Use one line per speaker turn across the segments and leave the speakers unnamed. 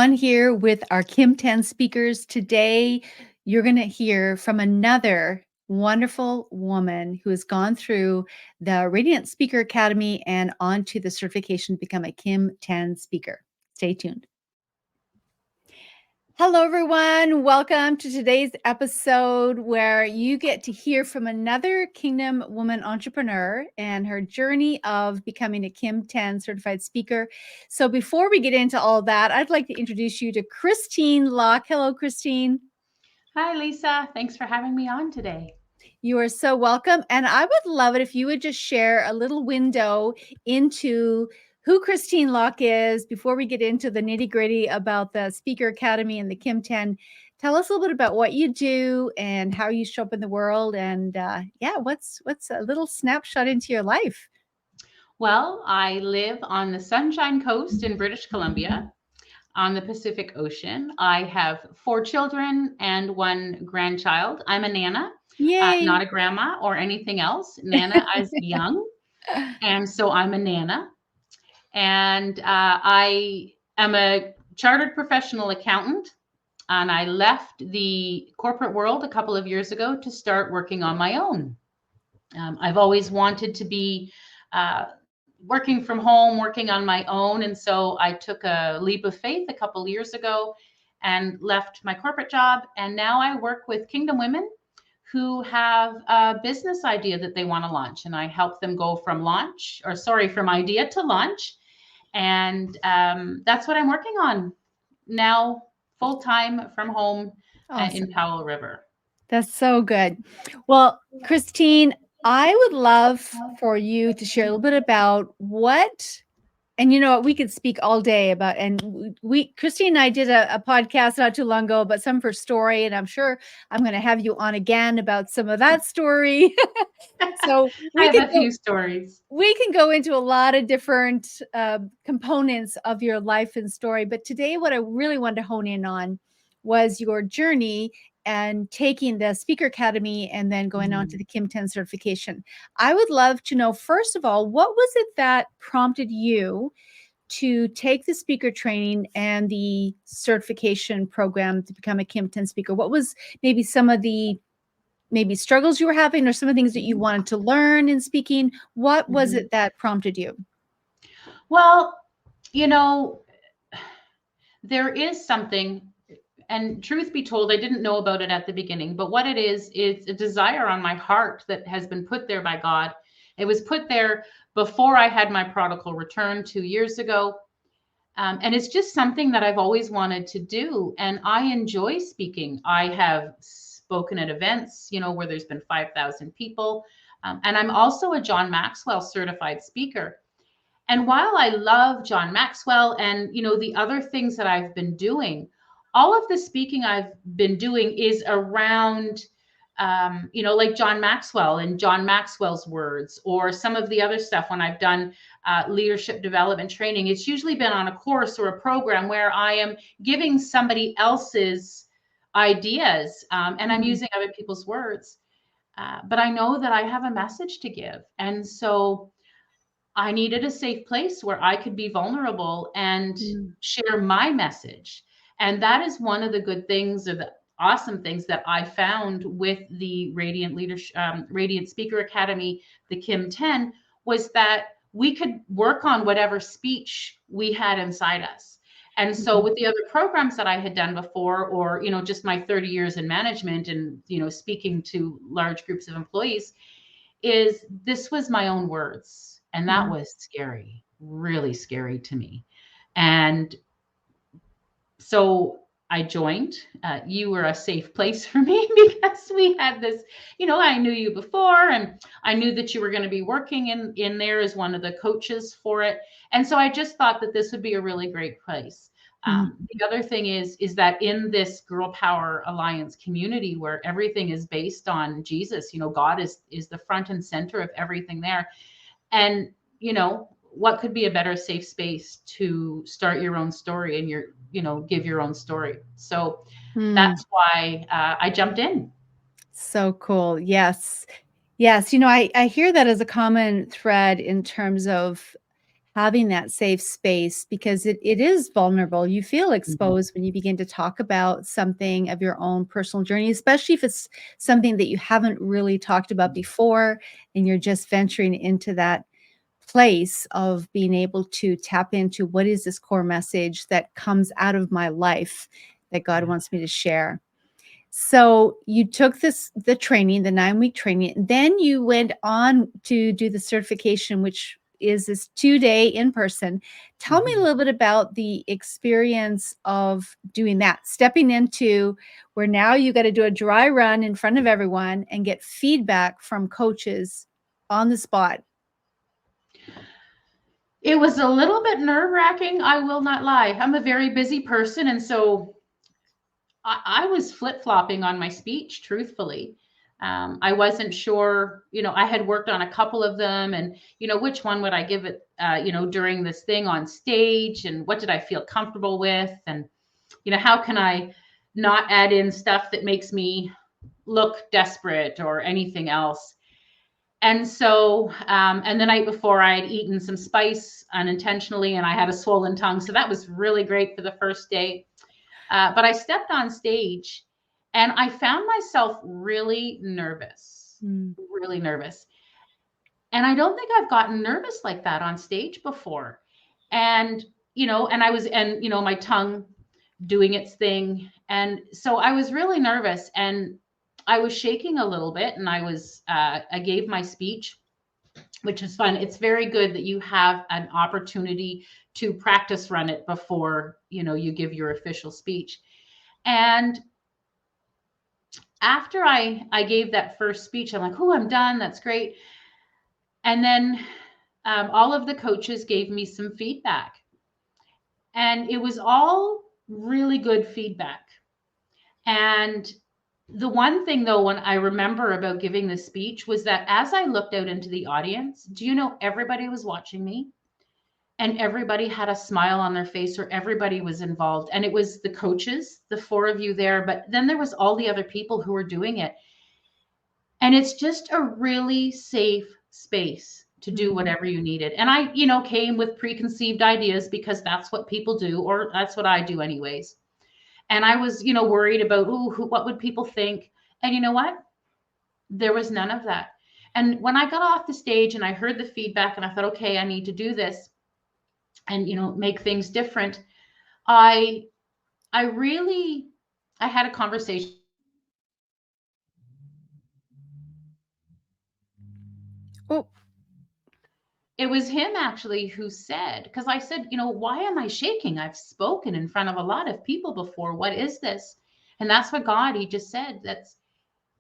on here with our Kim 10 speakers. Today, you're going to hear from another wonderful woman who has gone through the Radiant Speaker Academy and on to the certification to become a Kim 10 speaker. Stay tuned. Hello, everyone. Welcome to today's episode where you get to hear from another Kingdom Woman entrepreneur and her journey of becoming a Kim 10 certified speaker. So before we get into all that, I'd like to introduce you to Christine Locke. Hello, Christine.
Hi, Lisa. Thanks for having me on today.
You are so welcome. And I would love it if you would just share a little window into who Christine Locke is before we get into the nitty gritty about the Speaker Academy and the Kim 10. Tell us a little bit about what you do and how you show up in the world. And what's a little snapshot into your life?
Well, I live on the Sunshine Coast in British Columbia on the Pacific Ocean. I have 4 children and 1 grandchild. I'm a Nana,
Yay.
not a grandma or anything else. Nana is young. And so I'm a Nana. And I am a chartered professional accountant. And I left the corporate world a couple of years ago to start working on my own. I've always wanted to be working from home, working on my own. And so I took a leap of faith a couple of years ago and left my corporate job. And now I work with Kingdom Women who have a business idea that they want to launch. And I help them go from idea to launch. And that's what I'm working on now, full time from home. Awesome. In Powell River.
That's so good. Well, Christine, I would love for you to share a little bit about what, and you know what, we could speak all day about, and Christine and I did a podcast not too long ago about some of her story, and I'm sure I'm going to have you on again about some of that story.
So I have a few stories.
We can go into a lot of different components of your life and story, but today what I really wanted to hone in on was your journey and taking the Speaker Academy and then going on to the Kim 10 certification. I would love to know, first of all, what was it that prompted you to take the speaker training and the certification program to become a Kim 10 speaker? What was maybe some of the struggles you were having or some of the things that you wanted to learn in speaking? What was it that prompted you?
Well, you know, there is something, and truth be told, I didn't know about it at the beginning, but what it is a desire on my heart that has been put there by God. It was put there before I had my prodigal return 2 years ago. And it's just something that I've always wanted to do. And I enjoy speaking. I have spoken at events, where there's been 5,000 people. And I'm also a John Maxwell certified speaker. And while I love John Maxwell and, the other things that I've been doing, all of the speaking I've been doing is around, like John Maxwell and John Maxwell's words, or some of the other stuff when I've done leadership development training. It's usually been on a course or a program where I am giving somebody else's ideas and I'm using other people's words. But I know that I have a message to give. And so I needed a safe place where I could be vulnerable and share my message. And that is one of the good things or the awesome things that I found with the Radiant Speaker Academy, the Kim 10, was that we could work on whatever speech we had inside us. And so with the other programs that I had done before, or, just my 30 years in management and, speaking to large groups of employees, this was my own words. And that was scary, really scary to me. And so I joined. You were a safe place for me because we had this, I knew you before and I knew that you were going to be working in there as one of the coaches for it. And so I just thought that this would be a really great place. The other thing is that in this Girl Power Alliance community where everything is based on Jesus, God is the front and center of everything there. And, what could be a better safe space to start your own story and give your own story. So that's why I jumped in.
So cool. Yes. Yes. I hear that as a common thread in terms of having that safe space, because it is vulnerable. You feel
Mhm.
exposed when you begin to talk about something of your own personal journey, especially if it's something that you haven't really talked about before and you're just venturing into that place of being able to tap into what is this core message that comes out of my life that God
Yeah.
wants me to share. So you took the training, the 9-week training, then you went on to do the certification, which is this 2-day in person. Tell me a
Mhm.
little bit about the experience of doing that, stepping into where now you got to do a dry run in front of everyone and get feedback from coaches on the spot.
It was a little bit nerve-wracking, I will not lie. I'm a very busy person, and so I was flip-flopping on my speech, truthfully. I wasn't sure, I had worked on a couple of them, and, which one would I give it, during this thing on stage, and what did I feel comfortable with? And, how can I not add in stuff that makes me look desperate or anything else? And so, and the night before, I had eaten some spice unintentionally, and I had a swollen tongue. So that was really great for the first day. But I stepped on stage and I found myself really nervous,
Mm,
really nervous. And I don't think I've gotten nervous like that on stage before. And, and my tongue doing its thing. And so I was really nervous and I was shaking a little bit, and I gave my speech, which is fun. It's very good that you have an opportunity to practice run it before, you give your official speech. And after I gave that first speech, I'm like, oh, I'm done. That's great. And then all of the coaches gave me some feedback, and it was all really good feedback. And the one thing, though, when I remember about giving the speech was that as I looked out into the audience, do you know everybody was watching me? And everybody had a smile on their face, or everybody was involved. And it was the coaches, the four of you there, but then there was all the other people who were doing it. And it's just a really safe space to do
mm,
whatever you needed. And I, came with preconceived ideas because that's what people do, or that's what I do anyways. And I was, worried about, what would people think? And you know what? There was none of that. And when I got off the stage and I heard the feedback and I thought, okay, I need to do this and, make things different. I, I really, I had a conversation.
oh,
It was him actually who said, because I said, why am I shaking? I've spoken in front of a lot of people before. What is this? And that's what he just said.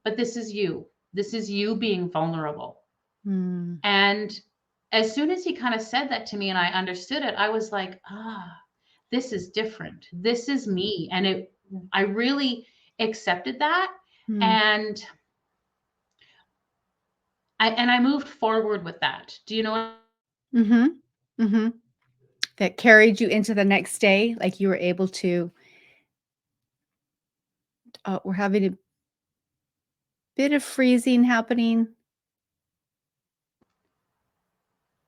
But this is you. This is you being vulnerable.
mm,
And as soon as he kind of said that to me and I understood it, I was like, this is different. This is me. And I really accepted that.
mm,
And I moved forward with that. Do you know what?
mm-hmm, mm-hmm. That carried you into the next day, like you were able to. We're having a bit of freezing happening.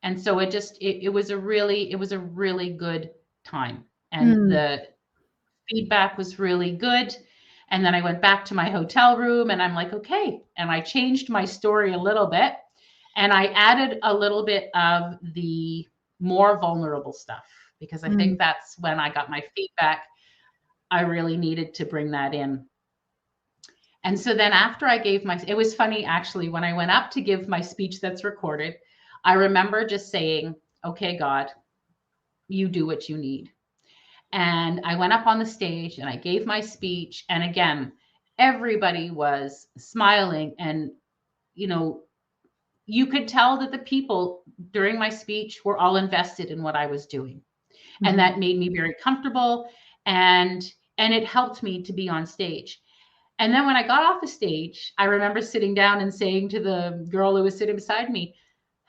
And so it was a really good time. And
Mm,
the feedback was really good. And then I went back to my hotel room and I'm like, okay. And I changed my story a little bit and I added a little bit of the more vulnerable stuff because I
mm,
think that's when I got my feedback. I really needed to bring that in. And so then after I gave it was funny actually, when I went up to give my speech that's recorded, I remember just saying, okay, God, you do what you need. And I went up on the stage and I gave my speech. And again, everybody was smiling. And, you know, you could tell that the people during my speech were all invested in what I was doing. And
mhm,
that made me very comfortable. And it helped me to be on stage. And then when I got off the stage, I remember sitting down and saying to the girl who was sitting beside me,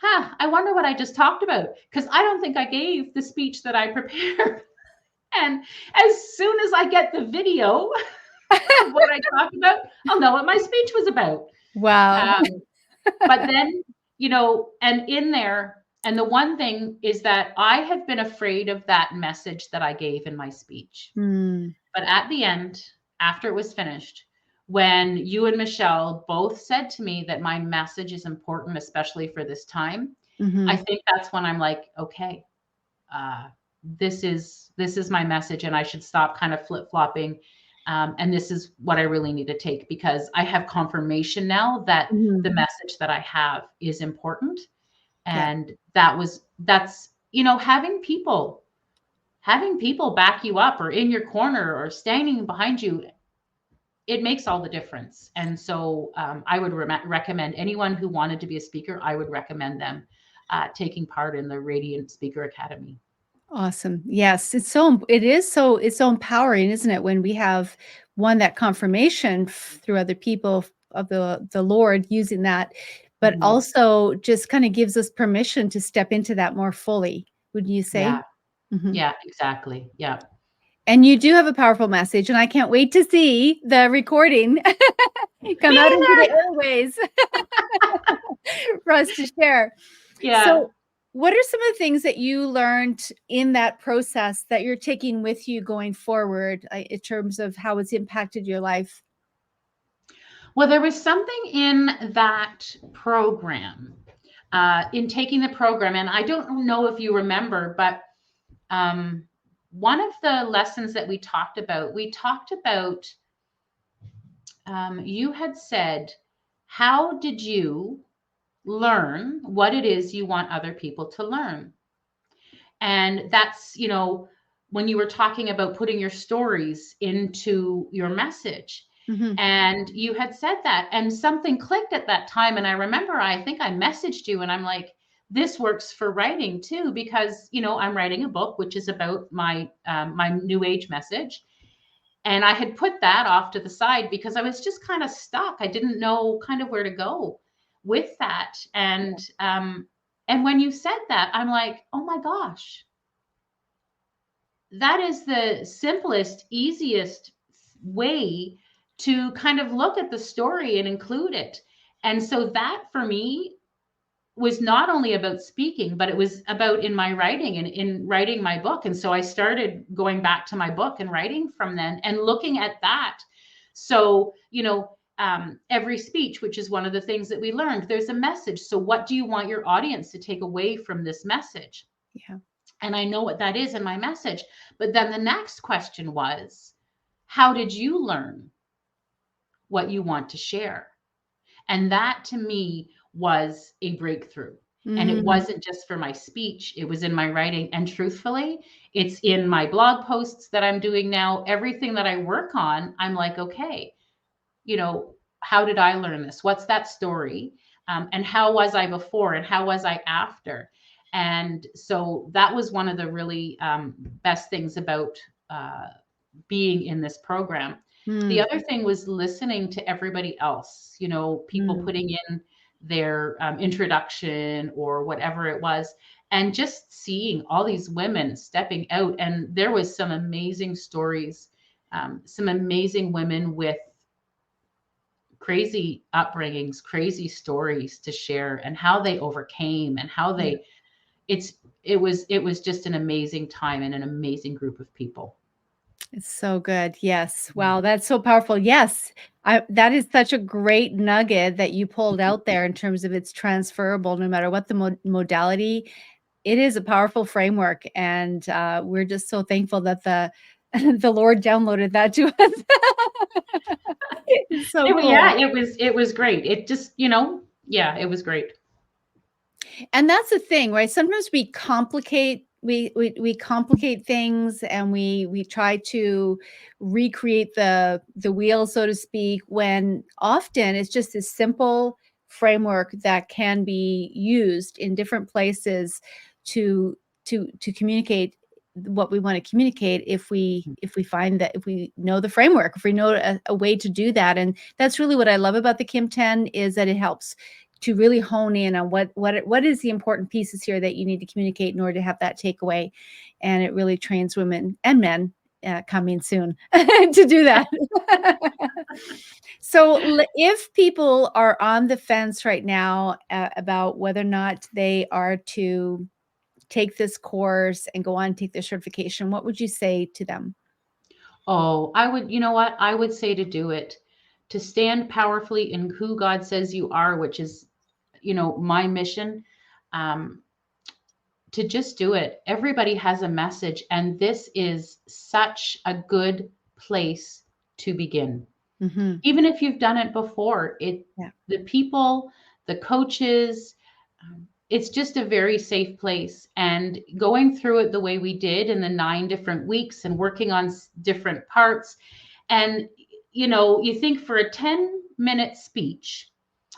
I wonder what I just talked about. Because I don't think I gave the speech that I prepared. And as soon as I get the video of what I talked about, I'll know what my speech was about.
Wow.
Um, but then, and in there, And the one thing is that I have been afraid of that message that I gave in my speech.
Mm,
But at the end, after it was finished, when you and Michelle both said to me that my message is important, especially for this time, I
mhm.
think that's when I'm like, okay, uh, this is my message, and I should stop kind of flip flopping. And this is what I really need to take, because I have confirmation now that the
Mhm.
message that I have is important.
Yeah.
And that's having people back you up or in your corner or standing behind you, it makes all the difference. And so I would recommend anyone who wanted to be a speaker, I would recommend them taking part in the Radiant Speaker Academy.
Awesome. Yes, it's so empowering, isn't it, when we have one that confirmation through other people of the Lord using that, but
Mhm.
also just kind of gives us permission to step into that more fully. Would you say?
Yeah,
Mhm.
yeah, exactly. Yeah.
And you do have a powerful message, and I can't wait to see the recording
Me
come out into the
either.
airways for us to share.
Yeah.
So, what are some of the things that you learned in that process that you're taking with you going forward, in terms of how it's impacted your life?
Well, there was something in that program, in taking the program, and I don't know if you remember, but um, one of the lessons that we talked about, you had said, how did you learn what it is you want other people to learn? And that's, when you were talking about putting your stories into your message.
Mhm.
And you had said that, and something clicked at that time. And I remember, I think I messaged you, and I'm like, this works for writing too, because, I'm writing a book, which is about my new age message. And I had put that off to the side because I was just kind of stuck. I didn't know kind of where to go with that. And when you said that, I'm like, oh my gosh, that is the simplest, easiest way to kind of look at the story and include it. And so that for me was not only about speaking, but it was about in my writing and in writing my book. And so I started going back to my book and writing from then and looking at that. So, every speech, which is one of the things that we learned, there's a message. So, what do you want your audience to take away from this message?
Yeah.
And I know what that is in my message. But then the next question was, how did you learn what you want to share? And that to me was a breakthrough. And it
Mm,
wasn't just for my speech, it was in my writing. And truthfully, it's in my blog posts that I'm doing now. Everything that I work on, I'm like, okay, how did I learn this? What's that story? And how was I before and how was I after? And so that was one of the really best things about being in this program. The
mm,
other thing was listening to everybody else, people
mm.
putting in their introduction or whatever it was, and just seeing all these women stepping out. And there was some amazing stories, some amazing women with crazy upbringings, crazy stories to share, and how they overcame and how
Yeah.
it was just an amazing time and an amazing group of people.
It's so good. Yes.
Yeah.
Wow, that's so powerful. Yes. That is such a great nugget that you pulled out there in terms of it's transferable no matter what the modality. It is a powerful framework, and we're just so thankful that the the Lord downloaded that to us. It's so
Yeah,
cool.
it was great. It just, yeah, it was great.
And that's the thing, right? Sometimes we complicate things, and we try to recreate the wheel, so to speak, when often it's just a simple framework that can be used in different places to to communicate what we want to communicate, if we find that, if we know the framework, if we know a way to do that. And that's really what I love about the Kim 10, is that it helps to really hone in on what is the important pieces here that you need to communicate in order to have that takeaway. And it really trains women and men coming soon to do that. So if people are on the fence right now about whether or not they are to take this course and go on and take their certification, what would you say to them?
Oh, I would, you know what? I would say to do it, to stand powerfully in who God says you are, which is, my mission. Um, to just do it. Everybody has a message, and this is such a good place to begin.
Hmm.
Even if you've done it before,
Yeah.
the people, the coaches, it's just a very safe place. And going through it the way we did in the 9 different weeks and working on different parts, and you think for a 10-minute speech,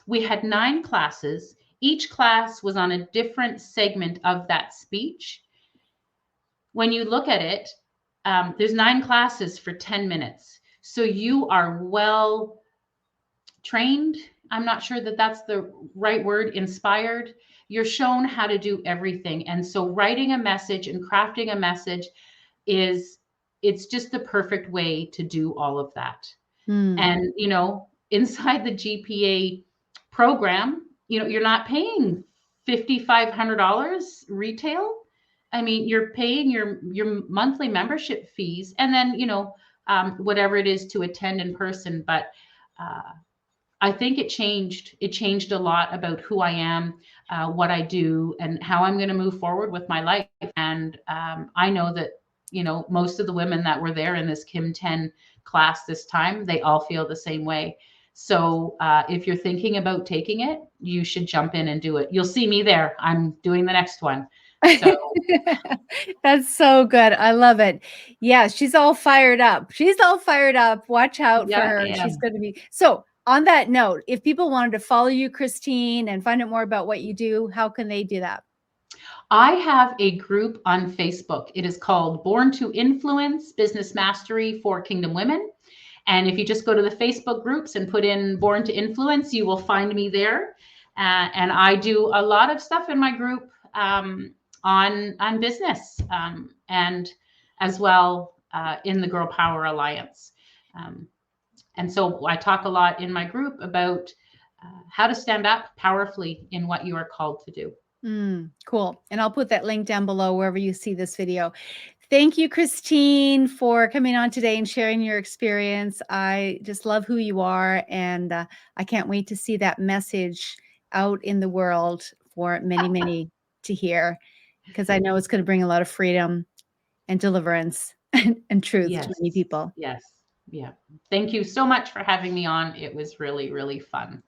we had 9 classes. Each class was on a different segment of that speech. When you look at it, there's 9 classes for 10 minutes. So you are well trained. I'm not sure that that's the right word, inspired. You're shown how to do everything. And so writing a message and crafting a message it's just the perfect way to do all of that.
Mm.
And, inside the GPA program, you're not paying $5,500 retail. I mean, you're paying your monthly membership fees, and then, whatever it is to attend in person. But I think it changed. It changed a lot about who I am, what I do, and how I'm going to move forward with my life. And I know that, most of the women that were there in this Kim 10 class this time, they all feel the same way. So if you're thinking about taking it, you should jump in and do it. You'll see me there. I'm doing the next one. So
That's so good. I love it. Yeah, she's all fired up. She's all fired up. Watch out for
yeah,
her.
I
She's
am.
going to be. So, on that note, if people wanted to follow you, Christine, and find out more about what you do, how can they do that?
I have a group on Facebook. It is called Born to Influence Business Mastery for Kingdom Women. And if you just go to the Facebook groups and put in Born to Influence, you will find me there. And I do a lot of stuff in my group on business and as well in the Girl Power Alliance. And so I talk a lot in my group about how to stand up powerfully in what you are called to do.
Cool. And I'll put that link down below wherever you see this video. Thank you, Christine, for coming on today and sharing your experience. I just love who you are, and I can't wait to see that message out in the world for many, many to hear, because I know it's going to bring a lot of freedom and deliverance and truth to
Yes.
many people.
Yes. Yeah. Thank you so much for having me on. It was really, really fun.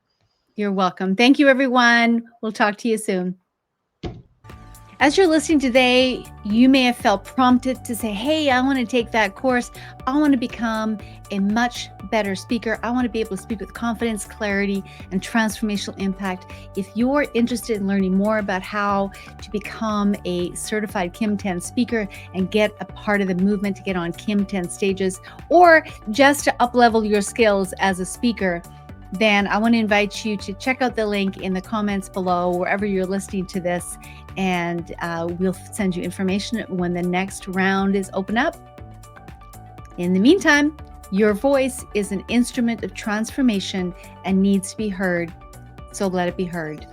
You're welcome. Thank you, everyone. We'll talk to you soon. As you're listening today, you may have felt prompted to say, hey, I want to take that course. I want to become a much better speaker. I want to be able to speak with confidence, clarity, and transformational impact. If you're interested in learning more about how to become a certified Kim 10 speaker and get a part of the movement to get on Kim 10 stages, or just to up-level your skills as a speaker, then I want to invite you to check out the link in the comments below, wherever you're listening to this, and we'll send you information when the next round is open up. In the meantime, your voice is an instrument of transformation and needs to be heard, so let it be heard.